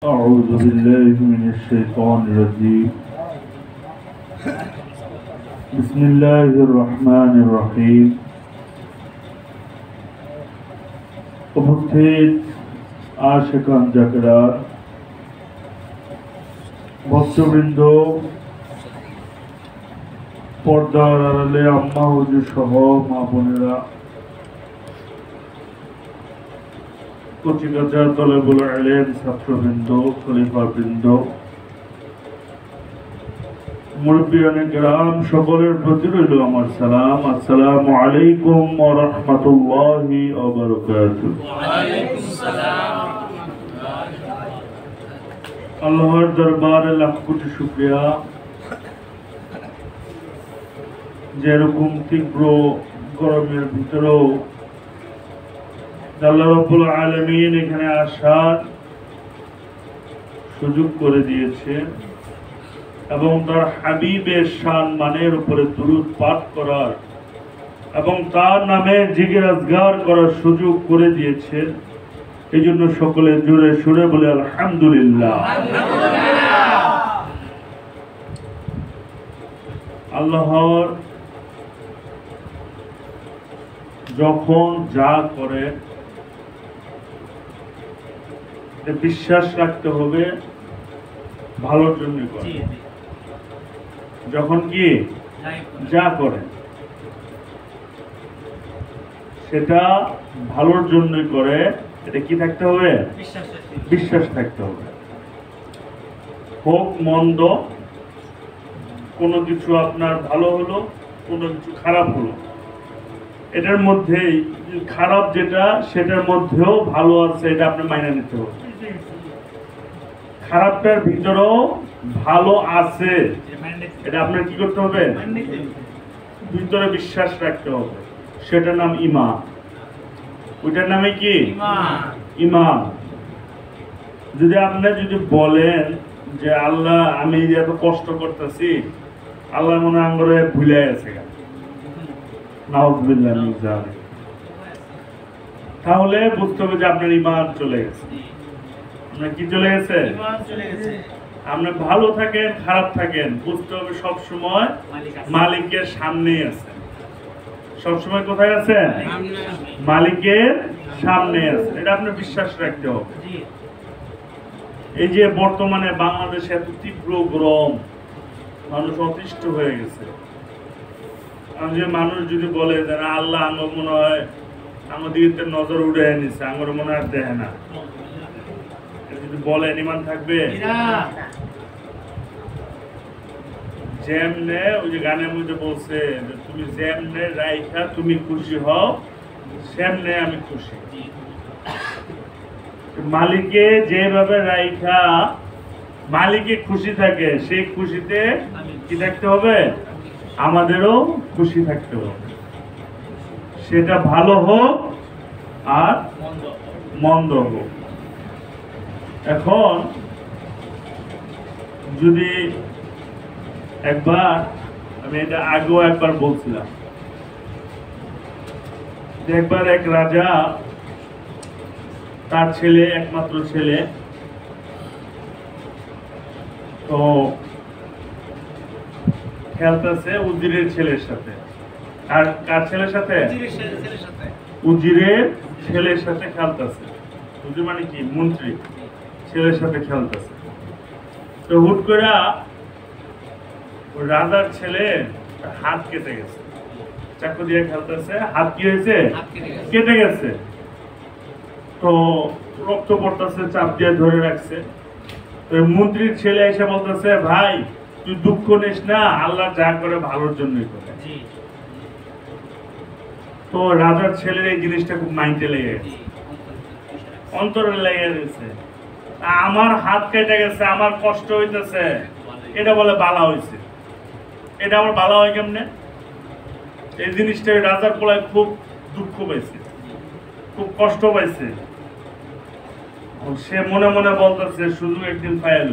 أعوذ بالله من الشيطان الرجيم بسم الله الرحمن الرحيم উপস্থিত আশিকান জাকেরা ভক্তবৃন্দ পর্দার আড়ালে আম্মা হুজুর সহ মা বোনেরা কচিকাচা তলেবুল ইলম ছাত্রবৃন্দ খলিফাবৃন্দ মুরব্বিয়ানে কেরাম সকলের প্রতি রইল আমার সালাম। আসসালামু আলাইকুম ওয়া রাহমাতুল্লাহি ওয়া বারাকাতুহু। আল্লাহর দরবারে লাখ কোটি শুকরিয়া যে এরকম তীব্র গরমের ভিতরেও আল্লাহ রাব্বুল আলামিন এখানে আসার সুযোগ করে দিয়েছে এবং তার হাবিবের শান মানের উপরে দুরূদ পাঠ করার এবং তার নামে জিকির আজগার করার সুযোগ করে দিয়েছে। এই জন্য সকলে জোরে সুরে বলে আলহামদুলিল্লাহ। আল্লাহর যখন যা করে বিশ্বাস রাখতে হবে ভালোর জন্য করে। যখন কি যা করে সেটা ভালোর জন্যই করে, এটা কি থাকতে হবে? বিশ্বাস থাকতে হবে। হোক মন্দ, কোনো কিছু আপনার ভালো হলো, কোনো কিছু খারাপ হলো, এটার মধ্যেই খারাপ যেটা সেটার মধ্যেও ভালো আছে, এটা আপনি মাইনে নিতে হবে। খারাপটার ভিতরেও ভালো আছে, এটা আপনার কি করতে হবে? ভিতরে বিশ্বাস রাখতে হবে। সেটার নাম ঈমান। ওইটার নামে কি? ঈমান। যদি আপনি বলেন যে আল্লাহ আমি এত কষ্ট করতেছি, আল্লাহ মনে আঙ্গরে ভুলে গেছে, নাউযুবিল্লাহ মিন যালিক, তাহলে বুঝতে হবে যে আপনার ঈমান চলে গেছে। আপনার কি চলে গেছে? আপনি ভালো থাকেন খারাপ থাকেন, বুঝতে হবে সবসময় মালিকের সামনেই আছে। সবসময় কোথায় আছেন? মালিকের সামনে আছে, এটা আপনি বিশ্বাস রাখতে হবে। এই যে বর্তমানে বাংলাদেশে এত তীব্র গরম, মানুষ অতিষ্ঠ হয়ে গেছে। যে মানুষ যদি বলে যে না আল্লাহ আমার মনে হয় আমাদের নজর উড়ে নিছে, আমার মনে হয় দেখে না, যদি বলেন ঈমান থাকবে? যেমনে ওই যে গানের মধ্যে বলছে যে তুমি যেমনে রাইখা তুমি খুশি হও, সেমনে আমি খুশি। মালিকে যেভাবে রাইখা মালিকে খুশি থাকে, সেই খুশিতে কি থাকতে হবে? আমাদেরও খুশি থাকতে হবে। সেটা ভালো হোক আর মন্দ হোক। এখন যদি একবার, আমি এটা আগেও একবার বলছিলাম, একবার এক রাজা তার ছেলে, একমাত্র ছেলে, তো খেলতেছে উজিরের ছেলের সাথে। আর কার ছেলের সাথে? উজিরের ছেলের সাথে খেলতেছে। উজির মানে কি? মন্ত্রী। ছেলের সাথে খেলতেছে। তো হুট করে রাজার ছেলে হাত কেটে গেছে, চাকু দিয়ে খেলতেছে, হাত কি হয়েছে? কেটে গেছে। তো রক্ত পড়তেছে, চাপ দিয়ে ধরে রাখছে। তো মন্ত্রীর ছেলে এসে বলতেছে, ভাই তুই দুঃখ নিস না, আল্লাহ যা করে ভালোর জন্যই করে। তো রাজার ছেলের এই জিনিসটা খুব মাইন্ডে লেগে গেছে, অন্তরে লেগে গেছে। আমার হাত কেটে গেছে, আমার কষ্ট হইতেছে, এটা বলে বালা হয়েছে। এটা আমার বালা হয় কেমনে? এই জিনিসটা রাজার পোলায় খুব দুঃখ পাইছে, খুব কষ্ট পাইছে। সে মনে মনে বলতেছে শুধু একদিন ফায়াল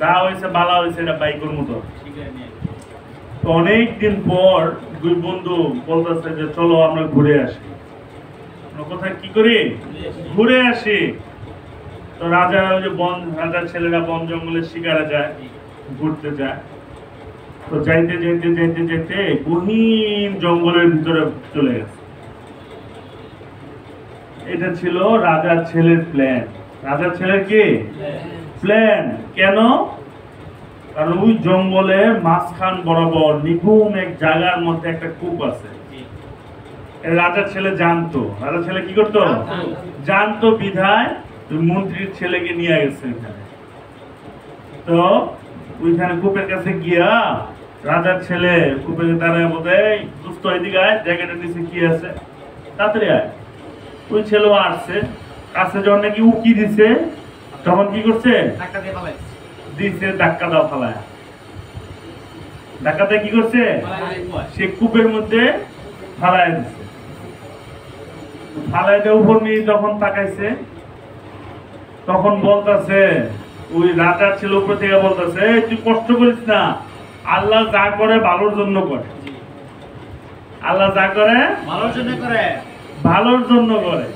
যা হয়েছে বালা হয়েছে, এটা বাইকের মতো। তো অনেকদিন পর দুই বন্ধু বলতেছে যে চলো আমরা ঘুরে আসি। কোথায় কি করি? ঘুরে আসি। তো রাজারা ওই যে রাজার ছেলেরা বন জঙ্গলের শিকারে যায়, ঘুরতে যায়। তো যাইতে যাইতে যাইতে যাইতে গহীন জঙ্গলের ভিতরে চলে গেছে। এটা ছিল রাজার ছেলের প্ল্যান। রাজার ছেলের কি প্ল্যান? কেন? কারণ ওই জঙ্গলের মাঝখান বরাবর নিঘুম এক জায়গার মধ্যে একটা কূপ আছে। রাজার ছেলে জানতো। রাজার ছেলে কি করতো? জানতো বিধায় মন্ত্রীর ছেলেকে নিয়ে গেছে এখানে। তো ওইখানে কূপের কাছে গিয়া রাজার ছেলে কূপের দাঁড়ায় বলতে, দুস্থ এদিকে আয়, জায়গাটা নিচে কি আছে, তাড়াতাড়ি আয়। ওই ছেলেও আসছে, কাছে যখন নাকি উকি দিছে তখন কি করছে? দিছে ধাক্কা দাও ফালায়। ধাক্কাতে কি করছে? সে কূপের মধ্যে ফালায় দিছে। ফালায় দিয়ে উপর নিয়ে যখন তাকাইছে তখন বলতেছে, ওই রাজার ছেলে উপর থেকে বলতেছে, তুই কষ্ট করিস না, আল্লাহ যা করে ভালোর জন্য করে। আল্লাহ যা করে ভালোর জন্য করে, ভালোর জন্য করে।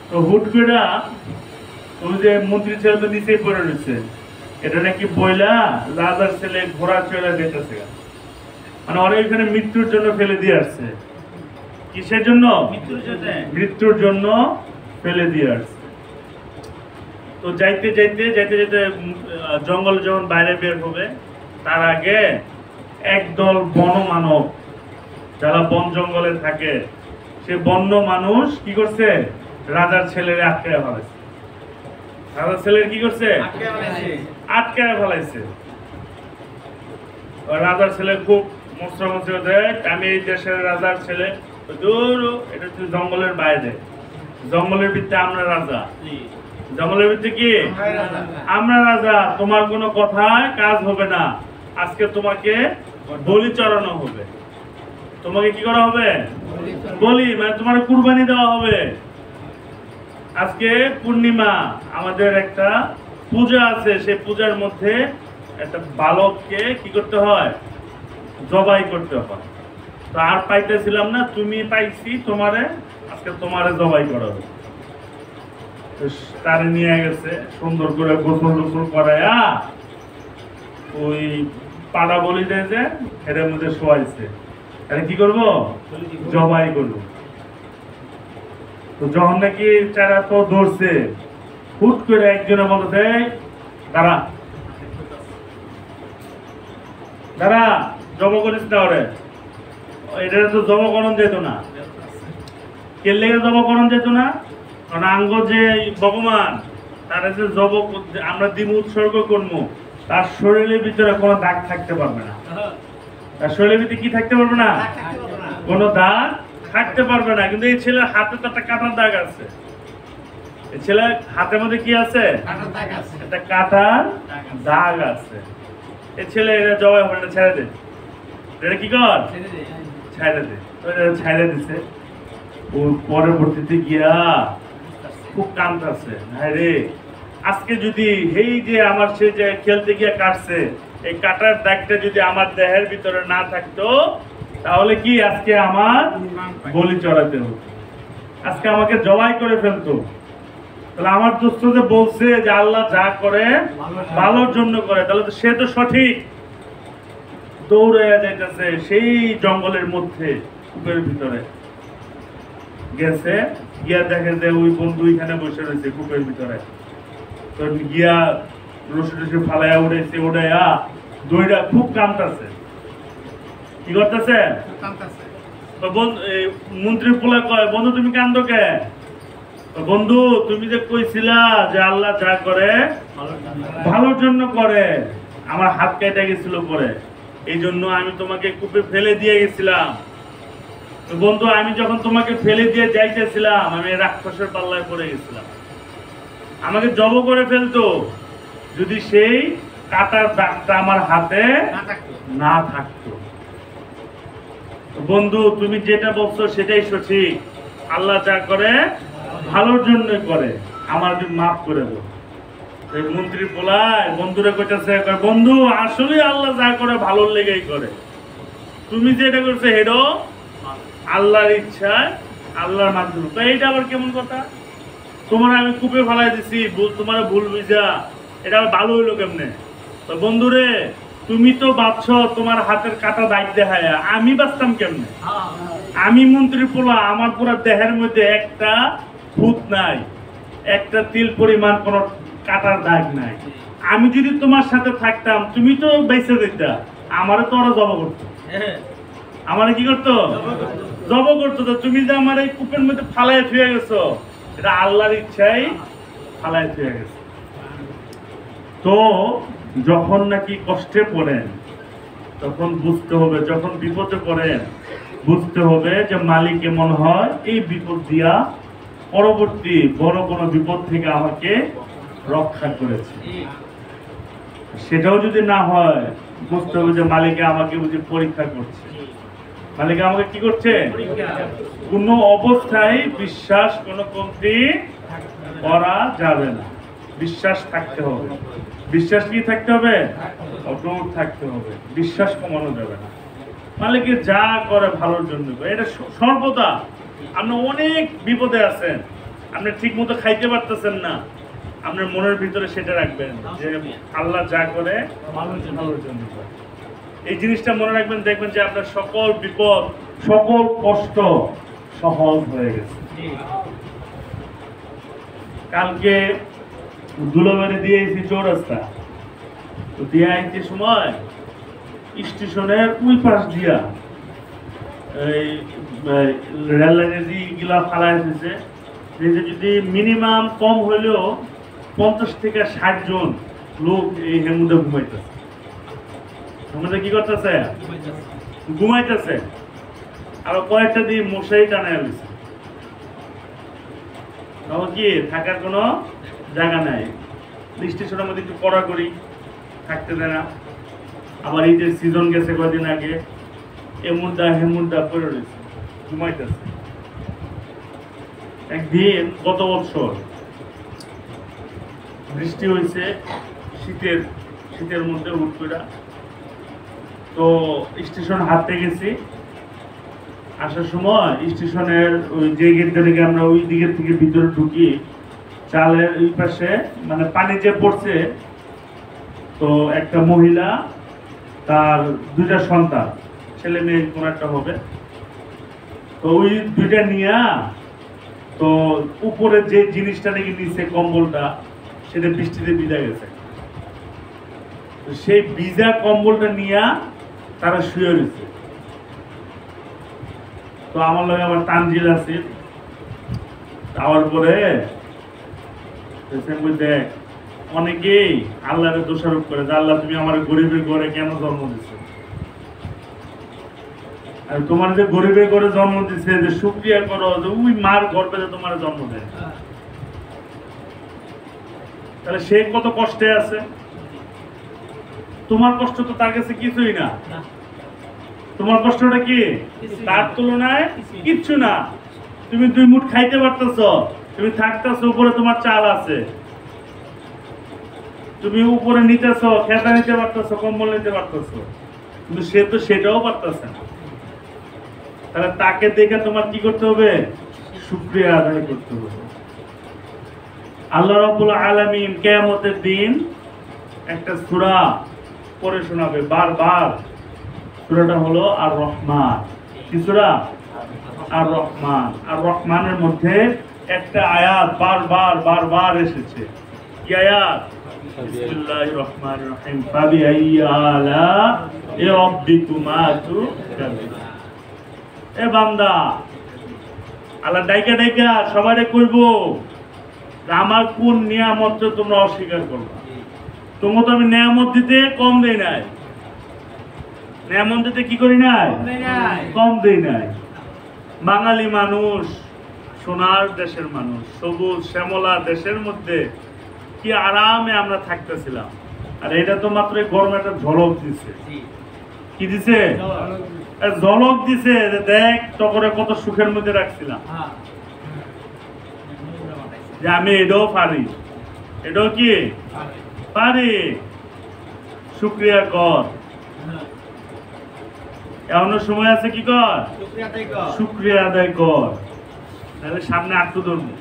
তো হুট করে ওই যে মন্ত্রী ছেলে তো নিচেই পড়ে রয়েছে, এটা নাকি বইলা রাজার ছেলে ঘোড়া চড়ে যেতেছে, মানে ওরা এখানে মৃত্যুর জন্য ফেলে দিয়ে আসছে। কিসের জন্য? মৃত্যুর জন্য ফেলে দিয়ে আসছে। তো যাইতে যাইতে যাইতে যাইতে জঙ্গল যখন বাইরে বের হবে তার আগে একদল বনমানব যারা বন জঙ্গলে থাকে, সে বন্য মানুষ কি করছে? রাজার ছেলের আটকায় ফেলাইছে। রাজার ছেলের কি করছে? আটকায় ফেলাইছে। রাজার ছেলে খুব মস্ত্রমস্ত্র দেয়, আমি এই দেশের রাজার ছেলে। দূর, এটা হচ্ছে জঙ্গলের বাইরে, জঙ্গলের ভিতরে আমরা রাজা। জঙ্গলের ভিতরে কি আমরা রাজা, তোমার কোনো কথায় কাজ হবে না। আজকে তোমাকে বলি চড়ানো হবে। তোমাকে কি করা হবে? বলি, মানে তোমার কুরবানি দেওয়া হবে। আজকে পূর্ণিমা, আমাদের একটা পূজা আছে, সেই পূজার মধ্যে একটা বালককে কি করতে হয়? জবাই করতে হয়। তো আর পাইতেছিলাম না, তুমি পাইছি, তোমারে আজকে তোমারে জবাই করা হবে। তারে নিয়ে গেছে, সুন্দর করে গোসল টোসল করাইয়া ওই পাড়া বলি দেয় যে এর মধ্যে শোয়াইছে। তাহলে কি করবো? জবাই করবো। তো যখন নাকি চারা তো ধরছে, হুট করে একজনে বলতে, দাঁড়া দাঁড়া, জব করিস না ওরে, এটা তো জবকরণ যেত না। কে লেগে জবকরণ যেত না? কারণ আঙ্গ যে ভগবান তারা যে জব আমরা দিন উৎসর্গ করবো, তার শরীরের ভিতরে কোনো দাগ থাকতে পারবে না। তার শরীরের ভিতরে কি থাকতে পারবে না? কোনো দাগ থাকতে পারবে না। কিন্তু এই ছেলের হাতে তো একটা কাটার দাগ আছে। এই ছেলের হাতের মধ্যে কি আছে? একটা কাটার দাগ আছে। এই ছেলে এটা জবাই হবে না, ছেড়ে দে, এটা কি কর, ছেড়ে দে। ছেড়ে দিছে। ও পরবর্তীতে গিয়া খুব কাঁদতেছে, হ্যাঁ রে, আজকে যদি এই যে আমার সে যে খেলতে গিয়ে কাটছে, এই কাটার দাগটা যদি আমার দেহের ভিতরে না থাকতো, তাহলে কি আজকে আমার বলি চড়াতে হতো, আজকে আমাকে জবাই করে ফেলতো। তাহলে আমার দোস্ত যে বলছে যে আল্লাহ যা করে ভালোর জন্য করে, তাহলে তো সে তো সঠিক। দৌড়ে যাইতেছে সেই জঙ্গলের মধ্যে, কূপের ভিতরে গেছে, গিয়া দেখে যে ওই বন্ধু এখানে বসে রয়েছে কূপের ভিতরে। তো গিয়া রসি টসি ফালাইয়া উড়াইছে, উড়াইয়া দইটা খুব কামতাছে। কি করতেছে? মন্ত্রী পোলা কয়, বন্ধু তুমি কান্দো কে? বন্ধু তুমি যে কইছিলা যে আল্লাহ যা করে ভালোর জন্য করে, আমার হাত কেটে গেছিল পরে, এই জন্য আমি তোমাকে কূপে ফেলে দিয়ে গেছিলাম। বন্ধু আমি যখন তোমাকে ফেলে দিয়ে যাইতেছিলাম, আমি রাক্ষসের পাল্লায় পড়ে গেছিলাম, আমাকে জব করে ফেলতো যদি সেই কাটার দাগটা আমার হাতে না থাকতো। বন্ধু তুমি যেটা বলছো সেটাই সঠিক, আল্লাহ যা করে ভালোর জন্য করে, আমার মাফ করে দাও। মন্ত্রী বলায় বন্ধুরা কইতেছে, বন্ধু আসলে আল্লাহ যা করে ভালোর লেগেই করে, তুমি যেটা করছো হেডো আল্লাহর ইচ্ছায়, আল্লাহর মাধ্যমে। তো এইটা আবার কেমন কথা? তোমার আমি কূপে ফেলাই দিছি, তোমার ভুল বুঝা, এটা ভালো হইলো কেমনে? তো বন্ধুরে, তুমি তো বাঁচছ তোমার হাতের কাটা দাগ দেখায়, আমি বাঁচতাম কেমনে? আমি মন্ত্রী পোলা, আমার পুরো দেহের মধ্যে একটা ভূত নাই, একটা তিল পরিমাণ কোন কাটার দাগ নাই। আমি যদি তোমার সাথে থাকতাম, তুমি তো বেঁচে দিতা, আমারে তো ওরা জব করতো। আমারে কি করতো? জব করতো। তো তুমি যে আমার এই কূপের মধ্যে ফালাই থুয়ে গেছো, এটা আল্লাহর ইচ্ছাই ফালাই থুয়ে গেছে। তো যখন নাকি কষ্টে পড়েন তখন বুঝতে হবে, যখন বিপদে পড়েন বুঝতে হবে যে মালিক এমন হয় এই বিপদ দিয়া পরবর্তী বড় কোনো বিপদ থেকে আমাকে রক্ষা করেছে। সেটাও যদি না হয় বুঝতে হবে যে মালিকে আমাকে বুঝি পরীক্ষা করছে। মালিক আমাকে কি করছে? কোনো অবস্থায় বিশ্বাস কোনো কমতি করা যাবে না, বিশ্বাস থাকতে হবে। বিশ্বাস কি থাকতে হবে? অটুট থাকতে হবে, বিশ্বাস কমানো যাবে না। মালিকে যা করে ভালোর জন্য করে, এটা সর্বদা। আপনি অনেক বিপদে আছেন, আপনি ঠিক মতো খাইতে পারতেছেন না, আপনার মনের ভিতরে সেটা রাখবেন যে আল্লাহ যা করে ভালোর জন্য করে। এই জিনিসটা মনে রাখবেন, দেখবেন যে আপনার সকল বিপদ, সকল কষ্ট সহজ হয়ে গেছে। কালকে দুলাবাড়ি দিয়ে এসেছি চৌরাস্তা, তো দিয়ে আইতে সময় স্টেশনের ওই পাশ দিয়া এই রেল লাইনের দিগুলা ফালা এসেছে, যদি মিনিমাম কম হইলেও 50 থেকে 60 জন লোক এই হেমুদে ঘুমাইতেছে। আমাদের কি করতেছে? ঘুমাইতেছে। আরো কয়েকটা দিয়ে মশারি টানা গেছে, কি থাকার কোনো জায়গা নাই। স্টেশনের মধ্যে একটু কড়াকড়ি থাকতে দেয় না। আবার ঈদের সিজন গেছে কয়েকদিন আগে, এমুনটা হেমুনটা পড়ে রয়েছে, ঘুমাইতেছে। একদিন গত বছর বৃষ্টি হয়েছে, শীতের মধ্যে হুট করে, তো স্টেশন হাঁটতে গেছি। আসার সময় স্টেশনের ওই যে গেট থেকে আমরা ওই দিকের থেকে ভিতরে ঢুকি, চালের ওই পাশে মানে পানি যে পড়ছে, তো একটা মহিলা তার 2টা সন্তান, ছেলে মেয়ে কোন একটা হবে, তো ওই 2টা নিয়ে, তো উপরে যে জিনিসটা নাকি নিচে কম্বলটা, সেটা বৃষ্টিতে ভিজা গেছে। তো সেই ভিজা কম্বলটা নিয়ে তারা শুয়ে রয়েছে। তো আমার লগে আবার তানজিল আছে, যাওয়ার পরে দেখ অনেকেই আল্লাহরে দোষারোপ করে যে আল্লাহ তুমি আমার গরিবের ঘরে কেন জন্ম দিচ্ছ? আর তোমার যে গরিবের ঘরে জন্ম দিচ্ছে, যে শুকরিয়া করো যে ওই মার গর্ভে যে তোমার জন্ম দেয়, তাহলে সে কত কষ্টে আছে। তোমার কষ্ট তো তার কাছে কিছুই না। তোমার কষ্টটা কি? তার তুলনায় কিচ্ছু না। তুমি 2 মুঠ খাইতে পারতেছ, তুমি থাকতেছ, উপরে তোমার চাল আছে, তুমি উপরে নিতেছ, খেতা নিতে পারতেছ, কম্বল নিতে পারতেছ, কিন্তু সে তো সেটাও পারতেছে না। তাহলে তাকে দেখে তোমার কি করতে হবে? শুকরিয়া আদায় করতে হবে। আল্লাহ রাব্বুল আলামিন কিয়ামতের দিন একটা সূরা পড়ে শোনাবে বারবার। সূরাটা হলো আর রহমান। কি সূরা? আর রহমান। আর রহমানের মধ্যে একটা আয়াত বারবার এসেছে। কি আয়াত? বিসমিল্লাহির রহমানির রহিম, ফাবিআইয়ি আলা'i রাব্বিকুমা তুকাযিবান। এ বান্দা, আল্লাহ ডাইকা সবাইকে কইবো আমার কোন নিয়ামত তোমরা অস্বীকার করবে। তোমরা তো আমি নিয়ামত দিতে কম দেই নাই, নিয়ামত দিতে কি করি নাই? কম দেই নাই। বাঙালি মানুষ, সোনার দেশের মানুষ, সবুজ শ্যামলা দেশের মধ্যে কি আরামে আমরা থাকতেছিলাম। আর এটা তো মাত্র গরমে একটা ঝলক দিছে। কি দিছে? ঝলক দিছে যে দেখ তখন কত সুখের মধ্যে রাখছিলাম, যে আমি এটাও পারি, এটাও কি পারি। শুকরিয়া কর। এমন সময় আছে কি কর? শুকরিয়া আদায় কর, তাহলে সামনে আটটু ধরবো।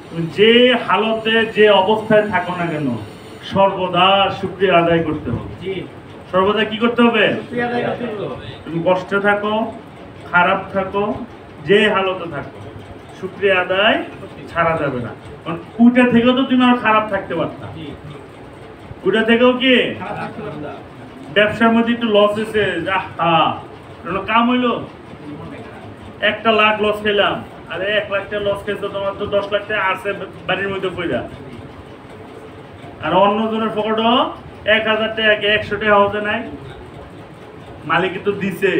তুমি যে হালতে যে অবস্থায় থাকো না কেন সর্বদা শুকরিয়া আদায় করতে হবে। সর্বদা কি করতে হবে? তুমি কষ্টে থাকো, খারাপ থাকো, যে হালতে থাকো, শুকরিয়া আদায় ছাড়া যাবে না। কারণ ওইটা থেকেও তো তুমি আর খারাপ থাকতে পারতা। ওইটা থেকেও কি ব্যবসার মধ্যে একটু লস হয়েছে, কাম হইলো, 1 লাখ লস খেলাম, আরে 1 লাখ টাকা লস খেয়েছো, তোমার তো 10 লাখ টাকা আছে বাড়ির মধ্যে পয়সা। আর অন্যজনের পকেটও 1000 টাকা 100 টাকা হতে নাই, মালিক তো দিছে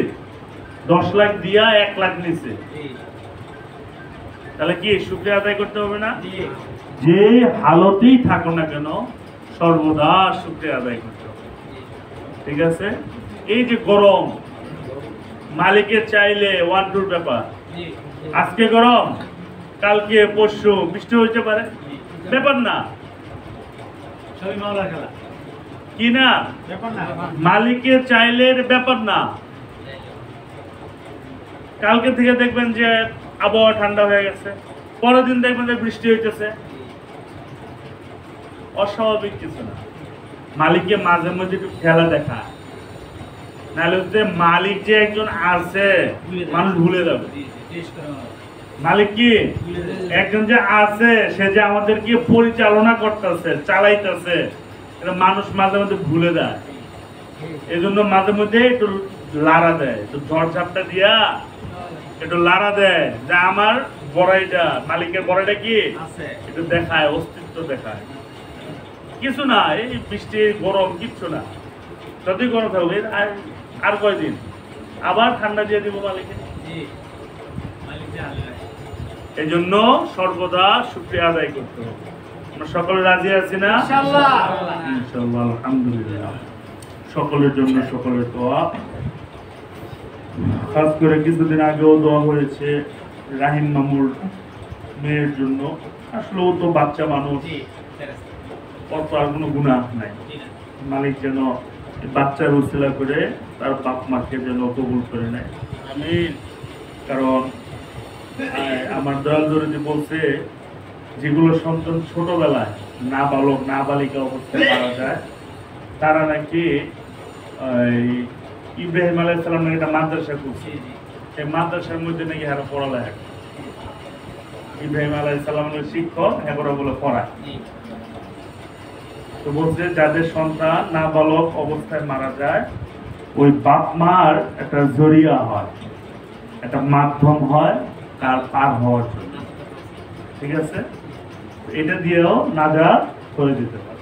10 লাখ দিয়া 1 লাখ নিছে, তাহলে কি শুকরিয়া আদায় করতে হবে না? যে হালতেই থাকো না কেন সর্বদা শুকরিয়া আদায় করতে হবে। ঠিক আছে? এই যে গরম, মালিকের চাইলে 1-2 ব্যাপার, আজকে গরম, কালকে পরশু বৃষ্টি হইতে পারে, ব্যাপার না কি না? মালিকের চাইলে ব্যাপার না। কালকে থেকে দেখবেন যে আবহাওয়া ঠান্ডা হয়ে গেছে, পরের দিন দেখবেন যে বৃষ্টি হইতেছে, অস্বাভাবিক কিছু না। মালিককে মাঝে মধ্যে একটু খেলা দেখা, নাহলে হচ্ছে মালিক যে একজন আছে মানুষ ভুলে যাবে। মালিক কি একজন যে আছে, সে যে আমাদেরকে পরিচালনা করতেছে, চালাইতেছে, এটা মানুষ মাঝে মধ্যে ভুলে যায়। এই জন্য মাঝে মধ্যে একটু লাড়া দেয়, একটু ঝড় ঝাপটা দিয়া একটু লাড়া দেয় যে আমার বড়াইটা, মালিকের বড়াইটা কি একটু দেখায়, অস্তিত্ব দেখায়। কিছু না, এই বৃষ্টি গরম কিচ্ছু না, যতই গরম থাকবে আর কয়দিন আবার ঠান্ডা দিয়ে দিব মালিকে। এই জন্য সর্বদা শুকরিয়া আদায় করতে হবে। আমরা সকলে রাজি আছি না? ইনশাআল্লাহ, আলহামদুলিল্লাহ। সকলের জন্য সকলের দোয়া। খাস করে কিছুদিন আগেও দোয়া হয়েছে রাহিম মামুর মেয়ের জন্য। আসলে ও তো বাচ্চা মানুষ, অত আর কোনো গুনাহ নাই। মালিক যেন বাচ্চার উসিলা করে তার বাপ মাকে যেন কবুল করে নেয়। আমি কারণ আমার দয়াল দরদি বলছে, যেগুলো সন্তান ছোটবেলায় নাবালক নাবালিকা অবস্থায় মারা যায়, তারা নাকি ইব্রাহিম আলাইহিস সালাম নাকি একটা মাদ্রাসা করছে, সেই মাদ্রাসার মধ্যে নাকি হারা পড়ালেখা, ইব্রাহিম আলাইহিস সালামের শিক্ষক এবারে বলে পড়ায়। তো বলছে যাদের সন্তান নাবালক অবস্থায় মারা যায়, ওই বাপ মার একটা জরিয়া হয়, একটা মাধ্যম হয় তার পার হওয়ার জন্য। ঠিক আছে? এটা দিয়েও নাজাত করে দিতে পারে।